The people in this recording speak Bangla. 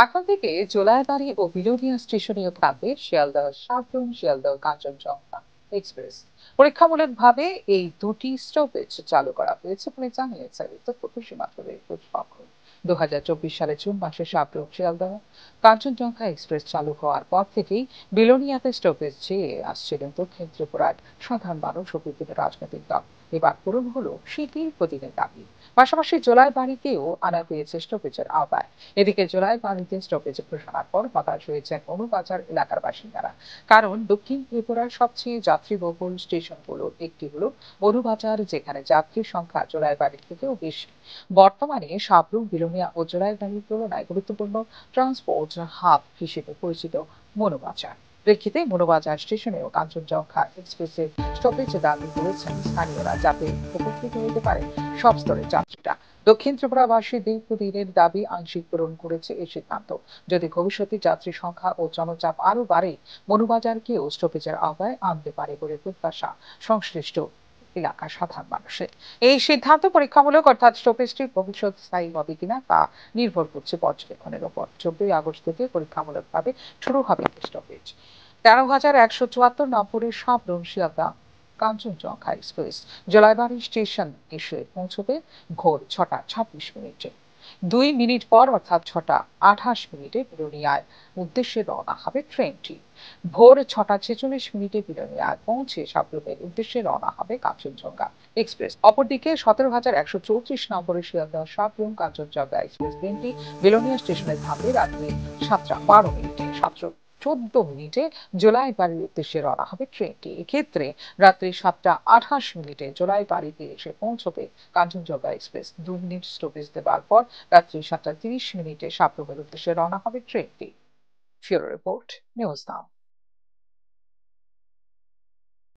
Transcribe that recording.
এখন থেকে জোলাইবাড়ি ও বিলোনিয়া স্টেশনীয় থাকবে শিয়ালদহ সাবরুম শিয়ালদহ কাঞ্চনজঙ্ঘা এক্সপ্রেস। পরীক্ষামূলকভাবে এই দুটি স্টপেজ চালু করা হয়েছে বলে জানিয়েছে উত্তর পূর্ব সীমান্ত রেল কর্তৃপক্ষ। 2024 সালে জুন মাসে সাবরুম শিয়ালদহ কাঞ্চনজঙ্ঘা এক্সপ্রেস চালু হওয়ার পর থেকেই বিলোনিয়াতে স্টপেজ চেয়ে আসছিলেন দক্ষিণ ত্রিপুরার সাধারণ মানুষ ও বিভিন্ন রাজনৈতিক দল। এবার পূরণ হলো সেটির প্রতিদিনের দাবি। পাশাপাশি জোলাইবাড়িতেও আনা হয়েছে স্টপেজের আওতায়। এদিকে জোলাইবাড়িতে স্টপেজ ঘোষণার পর হতাশ হয়েছেন মনুবাজার এলাকার বাসিন্দারা। কারণ দক্ষিণ ত্রিপুরার সবচেয়ে যাত্রীবহুল স্টেশনগুলোর একটি হলো মনুবাজার, যেখানে যাত্রীর সংখ্যা জোলাইবাড়ির থেকেও বেশি। বর্তমানে সাবরুম, বিলোনিয়া ও জোলাইবাড়ির তুলনায় গুরুত্বপূর্ণ ট্রান্সপোর্ট হাব হিসেবে পরিচিত মনুবাজার। প্রেক্ষিতে মনুবাজার স্টেশনেও কাঞ্চনজঙ্ঘা এক্সপ্রেসের স্টপেজে দাবি করেছেন স্থানীয়রা, যাতে উপকৃত হতে পারে সব স্তরের যাত্রীরা। দক্ষিণ ত্রিপুরাবাসী দীর্ঘদিনের দাবি আংশিক পূরণ করেছে এই সিদ্ধান্ত। যদি ভবিষ্যতে যাত্রী সংখ্যা ও জনচাপ আরও বাড়ে, মনুবাজারকেও স্টপেজের আওতায় আনতে পারে বলে প্রত্যাশা সংশ্লিষ্ট এলাকার সাধারণ মানুষের। এই সিদ্ধান্ত পরীক্ষামূলক, অর্থাৎ স্টপেজটির ভবিষ্যৎ স্থায়ী হবে কিনা তা নির্ভর করছে পর্যবেক্ষণের উপর। 14 আগস্ট থেকে পরীক্ষামূলকভাবে শুরু হবে স্টপেজ। 13,174 নম্বরের সাবরুম শিয়ালদহ কাঞ্চনজঙ্ঘা এক্সপ্রেস জলাইবাড়ি স্টেশন এসে পৌঁছবে ভোর 6টা 26 মিনিটে। 2 মিনিট পর, অর্থাৎ 6টা 28 মিনিটে বিলোনিয়ার উদ্দেশ্যে রওনা হবে ট্রেনটি। ভোর 6টা 46 মিনিটে বিলোনিয়ায় পৌঁছে সাবরুমের উদ্দেশ্যে রওনা হবে কাঞ্চনজঙ্ঘা এক্সপ্রেস। অপরদিকে 17,134 নম্বরের শিয়ালদহ সাবরুম কাঞ্চনজঙ্ঘা এক্সপ্রেস ট্রেনটি বিলোনিয়া স্টেশনে থামবে রাত্রি 7টা 12 মিনিটে। 7টা 14 মিনিটে জোলাইবাড়ির উদ্দেশ্যে রওনা হবে ট্রেনটি। এক্ষেত্রে রাত্রি 7টা 28 মিনিটে জোলাইবাড়িতে এসে পৌঁছবে কাঞ্চনজঙ্ঘা এক্সপ্রেস। 2 মিনিট স্টপেজ দেওয়ার পর রাত্রি 7টা 30 মিনিটে সাবরুমের উদ্দেশ্যে রওনা হবে ট্রেনটি। ফিউরো রিপোর্ট, নিউজ নাও।